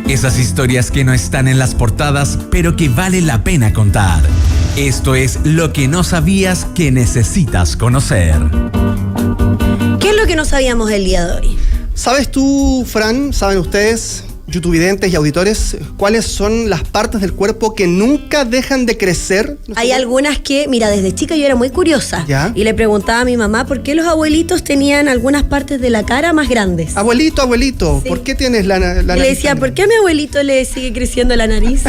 Esas historias que no están en las portadas, pero que vale la pena contar. Esto es Lo que no sabías que necesitas conocer. ¿Qué es lo que no sabíamos el día de hoy? ¿Sabes tú, Fran, saben ustedes, youtuvidentes y auditores, cuáles son las partes del cuerpo que nunca dejan de crecer? Hay algunas que, mira, desde chica yo era muy curiosa. ¿Ya? Y le preguntaba a mi mamá por qué los abuelitos tenían algunas partes de la cara más grandes. Abuelito, sí. ¿Por qué tienes la nariz? Y le decía, ¿por qué a mi abuelito le sigue creciendo la nariz?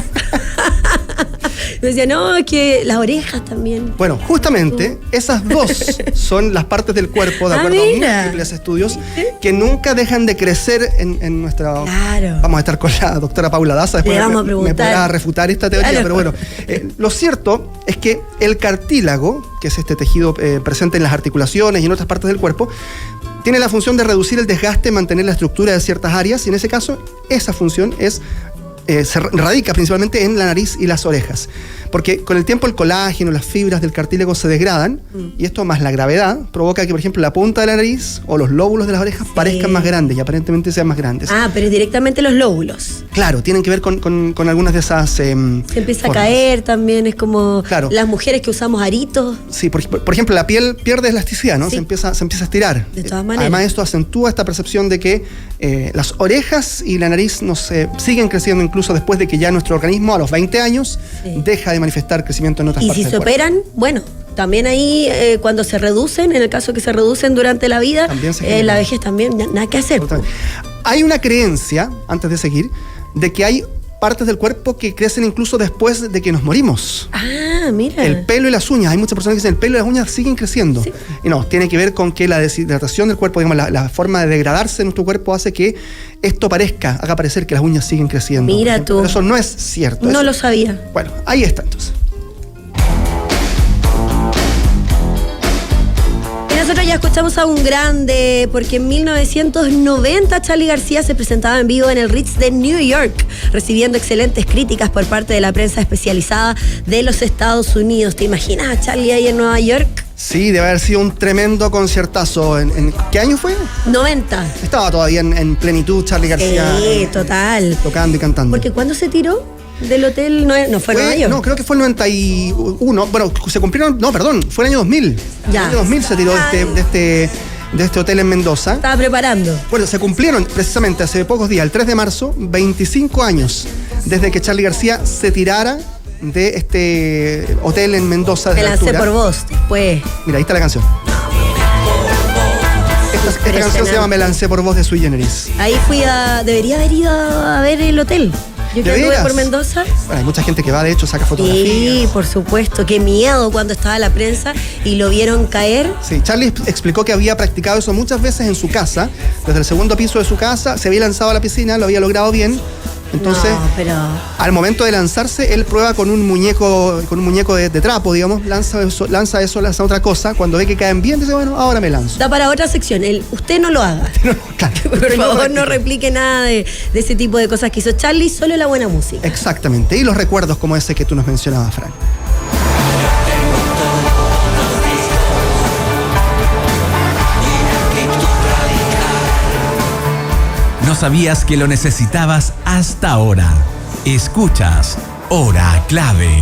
Me decía, no, es que las orejas también. Bueno, justamente esas dos son las partes del cuerpo, de acuerdo a múltiples estudios, que nunca dejan de crecer en nuestra... Claro. Vamos a estar con la doctora Paula Daza, después me podrá refutar esta teoría, claro. Pero bueno, lo cierto es que el cartílago, que es este tejido presente en las articulaciones y en otras partes del cuerpo, tiene la función de reducir el desgaste, mantener la estructura de ciertas áreas, y en ese caso, esa función se radica principalmente en la nariz y las orejas, porque con el tiempo el colágeno, las fibras del cartílago se degradan, y esto más la gravedad provoca que, por ejemplo, la punta de la nariz o los lóbulos de las orejas parezcan más grandes y aparentemente sean más grandes. Ah, pero es directamente los lóbulos. Claro, tienen que ver con algunas de esas se empieza formas. A caer también, es como claro. Las mujeres que usamos aritos. Sí, por ejemplo, la piel pierde elasticidad, ¿no? Sí. Se empieza a estirar. De todas maneras. Además, esto acentúa esta percepción de que las orejas y la nariz siguen creciendo incluso después de que ya nuestro organismo a los 20 años deja de manifestar crecimiento en otras partes del cuerpo. Y si se operan, bueno, también ahí cuando se reducen, en el caso que se reducen durante la vida, la vejez también, nada que hacer. Hay una creencia, antes de seguir, de que hay partes del cuerpo que crecen incluso después de que nos morimos. Ah, mira. El pelo y las uñas. Hay muchas personas que dicen el pelo y las uñas siguen creciendo. Sí. Y no, tiene que ver con que la deshidratación del cuerpo, digamos, la forma de degradarse de nuestro cuerpo hace que esto haga parecer que las uñas siguen creciendo. Mira tú. Pero eso no es cierto. No lo sabía. Bueno, ahí está entonces. Nosotros ya escuchamos a un grande, porque en 1990 Charly García se presentaba en vivo en el Ritz de New York, recibiendo excelentes críticas por parte de la prensa especializada de los Estados Unidos. ¿Te imaginas a Charly ahí en Nueva York? Sí, debe haber sido un tremendo conciertazo. ¿En qué año fue? 90. Estaba todavía en plenitud Charly García. Sí, total. Tocando y cantando. Porque ¿cuándo se tiró del hotel? No fue Nueva York. No, creo que fue el 91. Bueno, se cumplieron. No, perdón, fue el año 2000. Ya. El año 2000 se tiró de este hotel en Mendoza. Estaba preparando. Bueno, se cumplieron precisamente hace pocos días, el 3 de marzo, 25 años desde que Charly García se tirara de este hotel en Mendoza. Me lancé por vos, después. Mira, ahí está la canción. Esta canción se llama Me lancé por vos, de Sui Generis. Ahí debería haber ido a ver el hotel. Yo que anduve por Mendoza. Bueno, hay mucha gente que va, de hecho, saca fotografías. Sí, por supuesto. Qué miedo cuando estaba la prensa y lo vieron caer. Sí, Charly explicó que había practicado eso muchas veces en su casa. Desde el segundo piso de su casa, se había lanzado a la piscina, lo había logrado bien. Entonces, al momento de lanzarse, él prueba con un muñeco de trapo, digamos, lanza otra cosa. Cuando ve que caen bien, dice, bueno, ahora me lanzo. Da para otra sección. Usted no lo haga. Claro, por favor, no replique nada de ese tipo de cosas que hizo Charly, solo la buena música. Exactamente. Y los recuerdos como ese que tú nos mencionabas, Fran. No sabías que lo necesitabas hasta ahora. Escuchas Hora Clave.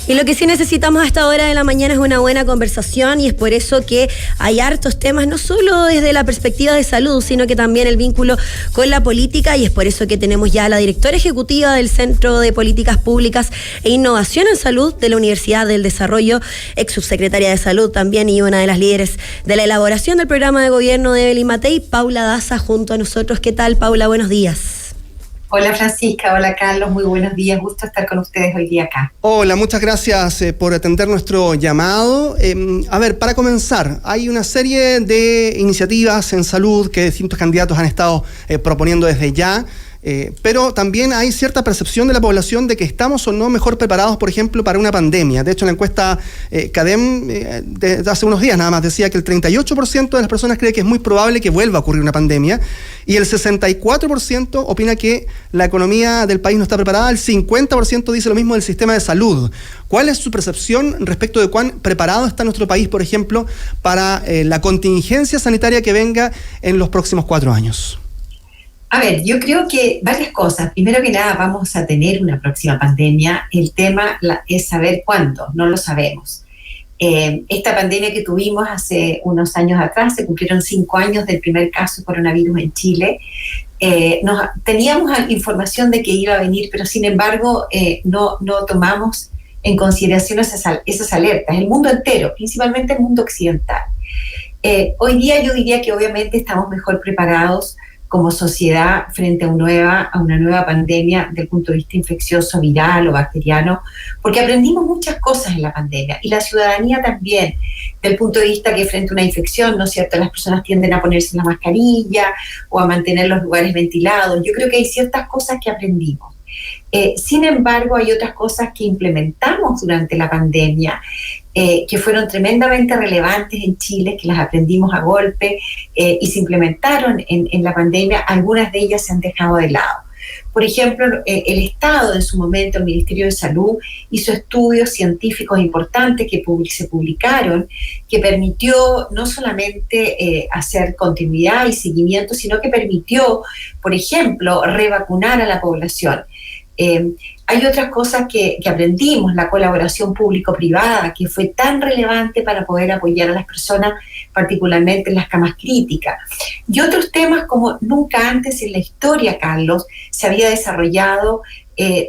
Y lo que sí necesitamos a esta hora de la mañana es una buena conversación, y es por eso que hay hartos temas, no solo desde la perspectiva de salud, sino que también el vínculo con la política, y es por eso que tenemos ya a la directora ejecutiva del Centro de Políticas Públicas e Innovación en Salud de la Universidad del Desarrollo, ex subsecretaria de Salud también y una de las líderes de la elaboración del programa de gobierno de Evelyn Matei, Paula Daza, junto a nosotros. ¿Qué tal, Paula? Buenos días. Hola Francisca, hola Carlos, muy buenos días, gusto estar con ustedes hoy día acá. Hola, muchas gracias por atender nuestro llamado. A ver, para comenzar, hay una serie de iniciativas en salud que distintos candidatos han estado proponiendo desde ya. Pero también hay cierta percepción de la población de que estamos o no mejor preparados, por ejemplo, para una pandemia. De hecho, la encuesta CADEM de hace unos días nada más decía que el 38% de las personas cree que es muy probable que vuelva a ocurrir una pandemia, y el 64% opina que la economía del país no está preparada. El 50% dice lo mismo del sistema de salud. ¿Cuál es su percepción respecto de cuán preparado está nuestro país, por ejemplo, para la contingencia sanitaria que venga en los próximos 4 años? A ver, yo creo que varias cosas. Primero que nada, vamos a tener una próxima pandemia. El tema es saber cuándo, no lo sabemos. Esta pandemia que tuvimos hace unos años atrás, se cumplieron 5 años del primer caso de coronavirus en Chile. Teníamos información de que iba a venir, pero sin embargo no tomamos en consideración esas alertas. El mundo entero, principalmente el mundo occidental. Hoy día yo diría que obviamente estamos mejor preparados como sociedad frente a una nueva pandemia desde el punto de vista infeccioso, viral o bacteriano, porque aprendimos muchas cosas en la pandemia, y la ciudadanía también, del punto de vista que frente a una infección, ¿no es cierto?, las personas tienden a ponerse la mascarilla o a mantener los lugares ventilados. Yo creo que hay ciertas cosas que aprendimos. Sin embargo, hay otras cosas que implementamos durante la pandemia que fueron tremendamente relevantes en Chile, que las aprendimos a golpe y se implementaron en la pandemia. Algunas de ellas se han dejado de lado. Por ejemplo, el Estado en su momento, el Ministerio de Salud, hizo estudios científicos importantes que se publicaron, que permitió no solamente hacer continuidad y seguimiento, sino que permitió, por ejemplo, revacunar a la población. Hay otras cosas que aprendimos, la colaboración público-privada, que fue tan relevante para poder apoyar a las personas, particularmente en las camas críticas. Y otros temas como nunca antes en la historia, Carlos, se había desarrollado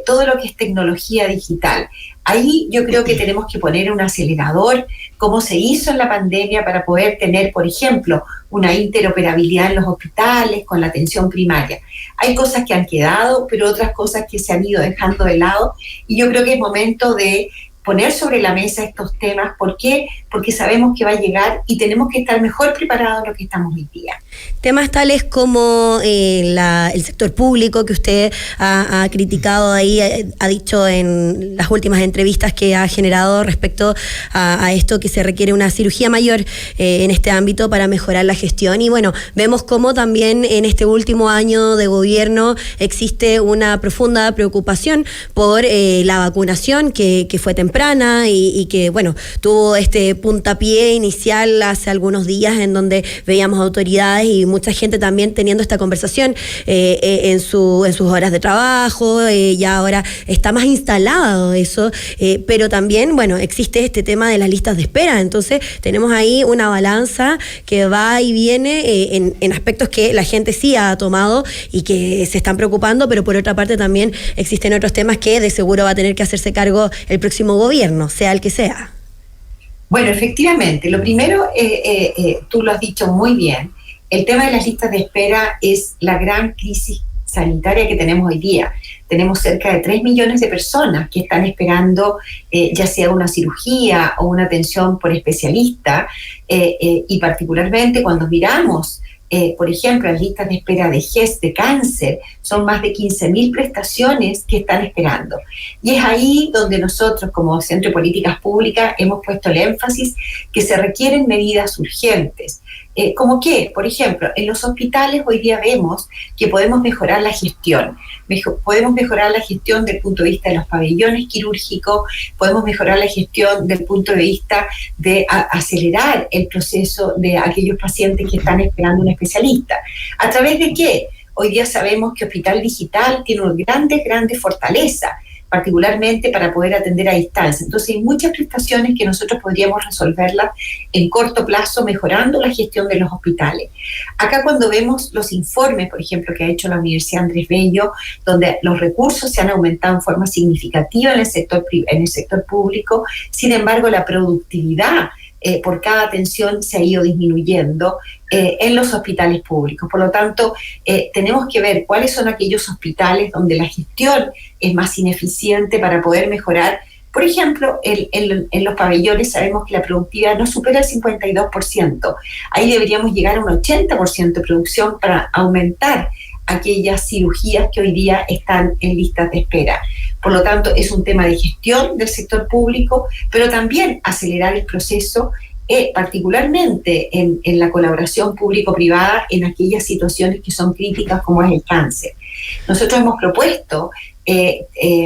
todo lo que es tecnología digital. Ahí yo creo que tenemos que poner un acelerador, como se hizo en la pandemia, para poder tener, por ejemplo, una interoperabilidad en los hospitales con la atención primaria. Hay cosas que han quedado, pero otras cosas que se han ido dejando de lado, y yo creo que es momento de poner sobre la mesa estos temas. ¿Por qué? Porque sabemos que va a llegar y tenemos que estar mejor preparados de lo que estamos hoy día. Temas tales como el sector público, que usted ha criticado ahí, ha dicho en las últimas entrevistas que ha generado respecto a esto, que se requiere una cirugía mayor en este ámbito para mejorar la gestión. Y bueno, vemos cómo también en este último año de gobierno existe una profunda preocupación por la vacunación que fue temprana y que, bueno, tuvo este puntapié inicial hace algunos días, en donde veíamos autoridades y mucha gente también teniendo esta conversación en sus horas de trabajo. Ya ahora está más instalado eso, pero también, bueno, existe este tema de las listas de espera. Entonces tenemos ahí una balanza que va y viene en aspectos que la gente sí ha tomado y que se están preocupando, pero por otra parte también existen otros temas que de seguro va a tener que hacerse cargo el próximo gobierno, sea el que sea. Bueno, efectivamente, lo primero, tú lo has dicho muy bien, el tema de las listas de espera es la gran crisis sanitaria que tenemos hoy día. Tenemos cerca de 3 millones de personas que están esperando ya sea una cirugía o una atención por especialista, y particularmente cuando miramos, por ejemplo, las listas de espera de GES, de cáncer, son más de 15.000 prestaciones que están esperando. Y es ahí donde nosotros, como Centro de Políticas Públicas, hemos puesto el énfasis que se requieren medidas urgentes. ¿Cómo qué? Por ejemplo, en los hospitales hoy día vemos que podemos mejorar la gestión. Podemos mejorar la gestión desde el punto de vista de los pabellones quirúrgicos, podemos mejorar la gestión desde el punto de vista de acelerar el proceso de aquellos pacientes que están esperando un especialista. ¿A través de qué? Hoy día sabemos que Hospital Digital tiene una grandes fortalezas, particularmente para poder atender a distancia. Entonces hay muchas prestaciones que nosotros podríamos resolverlas en corto plazo, mejorando la gestión de los hospitales. Acá cuando vemos los informes, por ejemplo, que ha hecho la Universidad Andrés Bello, donde los recursos se han aumentado en forma significativa en el sector público, sin embargo la productividad por cada atención se ha ido disminuyendo en los hospitales públicos. Por lo tanto, tenemos que ver cuáles son aquellos hospitales donde la gestión es más ineficiente para poder mejorar. Por ejemplo, en los pabellones sabemos que la productividad no supera el 52%. Ahí deberíamos llegar a un 80% de producción para aumentar aquellas cirugías que hoy día están en listas de espera. Por lo tanto, es un tema de gestión del sector público, pero también acelerar el proceso, particularmente en la colaboración público-privada en aquellas situaciones que son críticas como es el cáncer. Nosotros hemos propuesto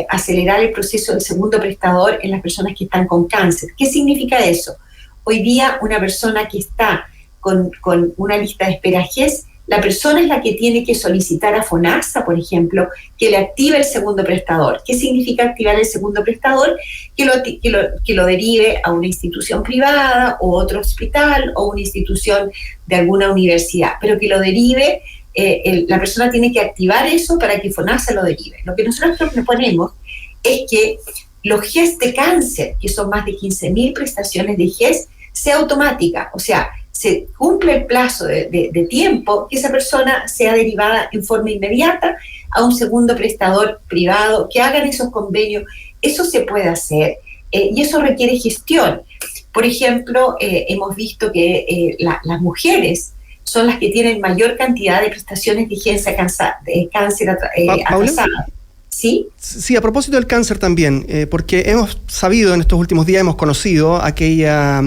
acelerar el proceso del segundo prestador en las personas que están con cáncer. ¿Qué significa eso? Hoy día una persona que está con una lista de espera GES la persona es la que tiene que solicitar a FONASA, por ejemplo, que le active el segundo prestador. ¿Qué significa activar el segundo prestador? Que lo derive a una institución privada o otro hospital o una institución de alguna universidad, pero que lo derive, la persona tiene que activar eso para que FONASA lo derive. Lo que nosotros proponemos es que los GES de cáncer, que son más de 15.000 prestaciones de GES, sea automática, o sea, se cumple el plazo de tiempo, que esa persona sea derivada en forma inmediata a un segundo prestador privado, que hagan esos convenios. Eso se puede hacer y eso requiere gestión. Por ejemplo, hemos visto que las mujeres son las que tienen mayor cantidad de prestaciones de cáncer atrasada. ¿Sí? Sí, a propósito del cáncer también, porque hemos sabido en estos últimos días, hemos conocido aquella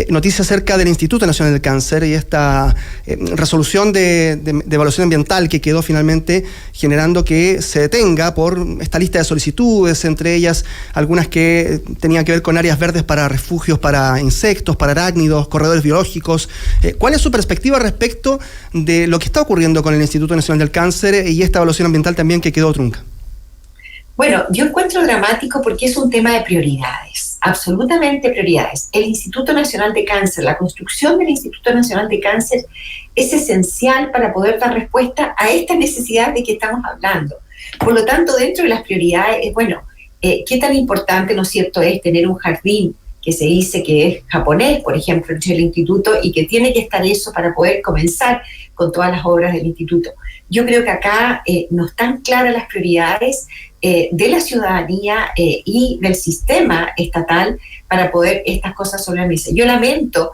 noticia acerca del Instituto Nacional del Cáncer y esta resolución de evaluación ambiental que quedó finalmente generando que se detenga por esta lista de solicitudes, entre ellas algunas que tenían que ver con áreas verdes para refugios para insectos, para arácnidos, corredores biológicos. ¿Cuál es su perspectiva respecto de lo que está ocurriendo con el Instituto Nacional del Cáncer y esta evaluación ambiental también que quedó trunca? Bueno, yo encuentro dramático porque es un tema de prioridades, absolutamente prioridades. El Instituto Nacional de Cáncer, la construcción del Instituto Nacional de Cáncer es esencial para poder dar respuesta a esta necesidad de que estamos hablando. Por lo tanto, dentro de las prioridades, bueno, ¿qué tan importante, no es cierto, es tener un jardín que se dice que es japonés, por ejemplo, en el instituto, y que tiene que estar eso para poder comenzar con todas las obras del instituto? Yo creo que acá no están claras las prioridades de la ciudadanía y del sistema estatal para poder estas cosas sobre la mesa. Yo lamento,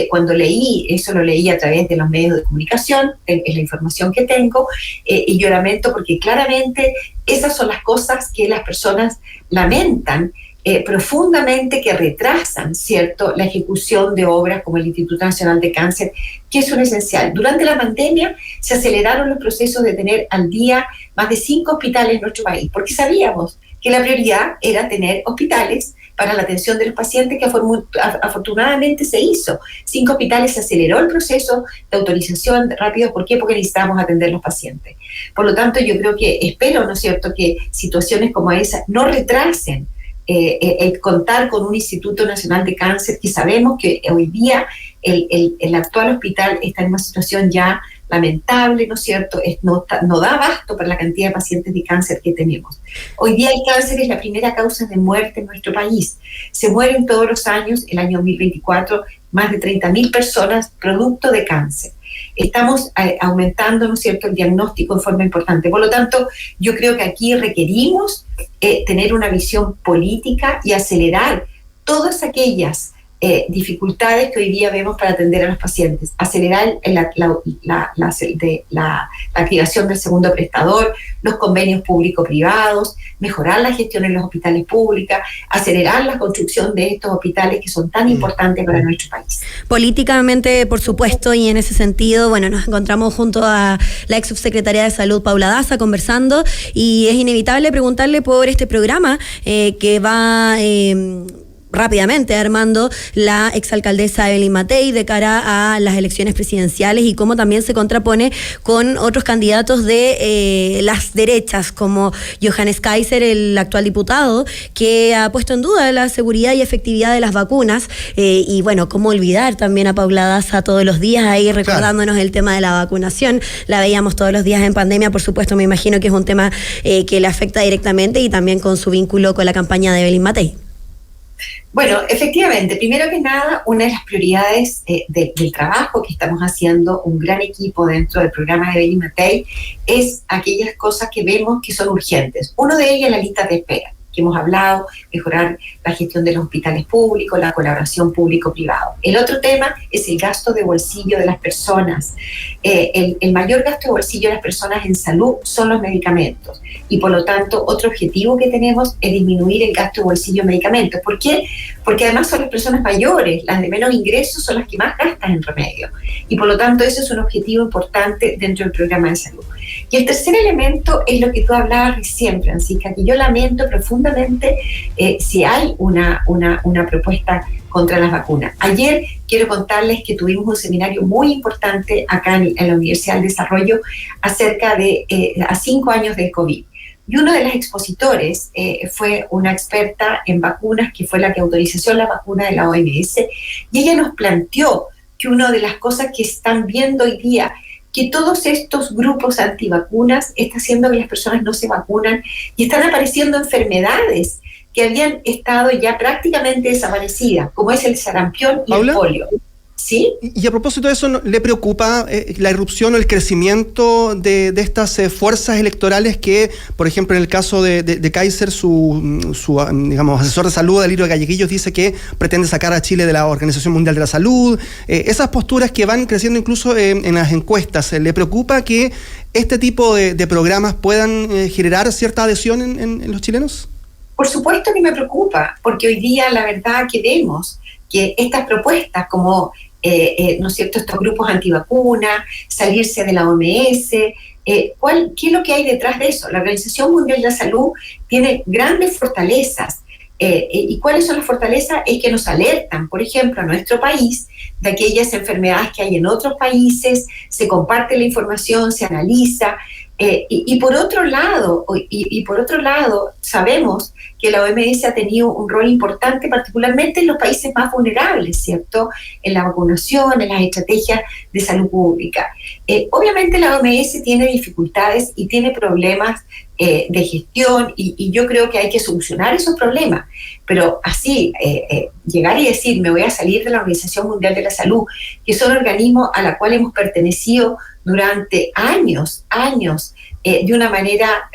cuando leí, eso lo leí a través de los medios de comunicación, es la información que tengo, y yo lamento porque claramente esas son las cosas que las personas lamentan profundamente, que retrasan, ¿cierto?, la ejecución de obras como el Instituto Nacional de Cáncer, que es un esencial. Durante la pandemia se aceleraron los procesos de tener al día más de 5 hospitales en nuestro país, porque sabíamos que la prioridad era tener hospitales para la atención de los pacientes, que afortunadamente se hizo. 5 hospitales, se aceleró el proceso de autorización rápido. ¿Por qué? Porque necesitábamos atender los pacientes. Por lo tanto, yo creo que, espero, ¿no es cierto?, que situaciones como esa no retrasen el contar con un Instituto Nacional de Cáncer, que sabemos que hoy día el actual hospital está en una situación ya lamentable, ¿no es cierto? No da abasto para la cantidad de pacientes de cáncer que tenemos. Hoy día el cáncer es la primera causa de muerte en nuestro país. Se mueren todos los años, el año 2024, más de 30.000 personas producto de cáncer. Estamos aumentando, ¿no es cierto?, el diagnóstico en forma importante. Por lo tanto, yo creo que aquí requerimos tener una visión política y acelerar todas aquellas dificultades que hoy día vemos para atender a los pacientes, acelerar la activación del segundo prestador, los convenios público-privados, mejorar la gestión en los hospitales públicos, acelerar la construcción de estos hospitales que son tan importantes para nuestro país. Políticamente, por supuesto, y en ese sentido, bueno, nos encontramos junto a la ex subsecretaria de Salud, Paula Daza, conversando, y es inevitable preguntarle por este programa que va rápidamente armando la exalcaldesa Evelyn Matei de cara a las elecciones presidenciales y cómo también se contrapone con otros candidatos de las derechas, como Johannes Kaiser, el actual diputado, que ha puesto en duda la seguridad y efectividad de las vacunas, y bueno, cómo olvidar también a Paula Daza todos los días ahí recordándonos el tema de la vacunación. La veíamos todos los días en pandemia, por supuesto, me imagino que es un tema que le afecta directamente, y también con su vínculo con la campaña de Evelyn Matei. Bueno, efectivamente, primero que nada, una de las prioridades del trabajo que estamos haciendo, un gran equipo dentro del programa de Evelyn Matei, es aquellas cosas que vemos que son urgentes. Uno de ellas es la lista de espera, que hemos hablado, mejorar la gestión de los hospitales públicos, la colaboración público-privado. El otro tema es el gasto de bolsillo de las personas. El mayor gasto de bolsillo de las personas en salud son los medicamentos, y por lo tanto otro objetivo que tenemos es disminuir el gasto de bolsillo en medicamentos. ¿Por qué? Porque además son las personas mayores, las de menos ingresos, son las que más gastan en remedio, y por lo tanto ese es un objetivo importante dentro del programa de salud. Y el tercer elemento es lo que tú hablabas recién, Francisca, que yo lamento profundamente profundamente si hay una propuesta contra las vacunas. Ayer quiero contarles que tuvimos un seminario muy importante acá en la Universidad del Desarrollo acerca de a 5 años del COVID. Y uno de los expositores fue una experta en vacunas, que fue la que autorizó la vacuna de la OMS, y ella nos planteó que una de las cosas que están viendo hoy día, que todos estos grupos antivacunas está haciendo que las personas no se vacunan y están apareciendo enfermedades que habían estado ya prácticamente desaparecidas, como es el sarampión y ¿Paula? el polio. ¿Sí? Y a propósito de eso, ¿le preocupa la irrupción o el crecimiento de estas fuerzas electorales que, por ejemplo, en el caso de Kaiser, su digamos, asesor de salud, Alirio Galleguillos, dice que pretende sacar a Chile de la Organización Mundial de la Salud? Esas posturas que van creciendo incluso en las encuestas, ¿le preocupa que este tipo de programas puedan generar cierta adhesión en los chilenos? Por supuesto que me preocupa, porque hoy día la verdad que vemos que estas propuestas como, ¿no es cierto?, estos grupos antivacunas, salirse de la OMS, ¿qué es lo que hay detrás de eso? La Organización Mundial de la Salud tiene grandes fortalezas. ¿Y cuáles son las fortalezas? Es que nos alertan, por ejemplo, a nuestro país de aquellas enfermedades que hay en otros países, se comparte la información, se analiza. Y por otro lado, sabemos que la OMS ha tenido un rol importante, particularmente en los países más vulnerables, ¿cierto? En la vacunación, en las estrategias de salud pública. Obviamente la OMS tiene dificultades y tiene problemas de gestión, y yo creo que hay que solucionar esos problemas. Pero así, llegar y decir, me voy a salir de la Organización Mundial de la Salud, que son organismos a la cual hemos pertenecido durante años, de una manera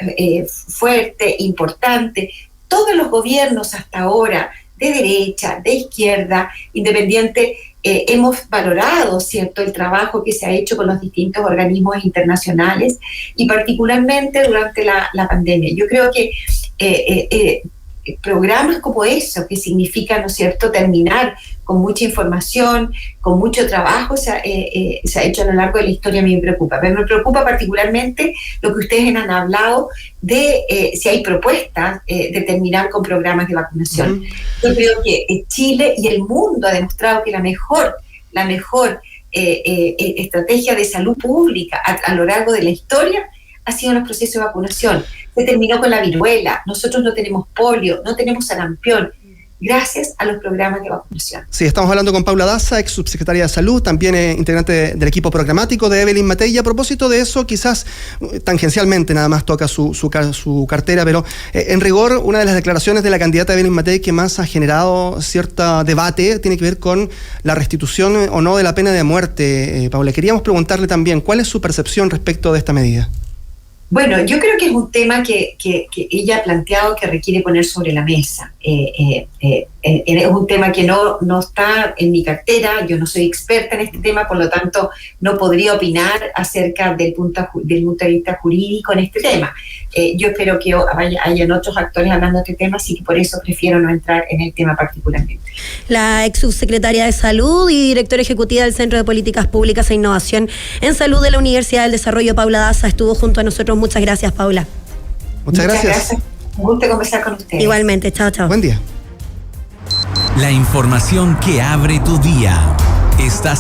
fuerte, importante. Todos los gobiernos hasta ahora, de derecha, de izquierda, independiente, hemos valorado, ¿cierto?, el trabajo que se ha hecho con los distintos organismos internacionales, y particularmente durante la pandemia. Yo creo que programas como eso, que significa, ¿no es cierto?, terminar con mucha información, con mucho trabajo, se ha hecho a lo largo de la historia. A mí me preocupa. Pero me preocupa particularmente lo que ustedes han hablado de si hay propuestas de terminar con programas de vacunación. Yo creo que Chile y el mundo ha demostrado que la mejor estrategia de salud pública a lo largo de la historia ha sido los procesos de vacunación. Se terminó con la viruela, nosotros no tenemos polio, no tenemos sarampión, gracias a los programas de vacunación. Sí, estamos hablando con Paula Daza, ex subsecretaria de Salud, también integrante del equipo programático de Evelyn Matei. Y a propósito de eso, quizás tangencialmente nada más toca su cartera, pero en rigor, una de las declaraciones de la candidata Evelyn Matei que más ha generado cierto debate tiene que ver con la restitución o no de la pena de muerte. Paula, queríamos preguntarle también, ¿cuál es su percepción respecto de esta medida? Bueno, yo creo que es un tema que ella ha planteado que requiere poner sobre la mesa. Es un tema que no está en mi cartera, yo no soy experta en este tema, por lo tanto no podría opinar acerca del punto de vista jurídico en este tema. Yo espero que hayan otros actores hablando de este tema, así que por eso prefiero no entrar en el tema particularmente. La ex subsecretaria de Salud y directora ejecutiva del Centro de Políticas Públicas e Innovación en Salud de la Universidad del Desarrollo, Paula Daza, estuvo junto a nosotros. Muchas gracias, Paula. Muchas gracias. Un gusto conversar con ustedes. Igualmente, chao. Buen día. La información que abre tu día. Estás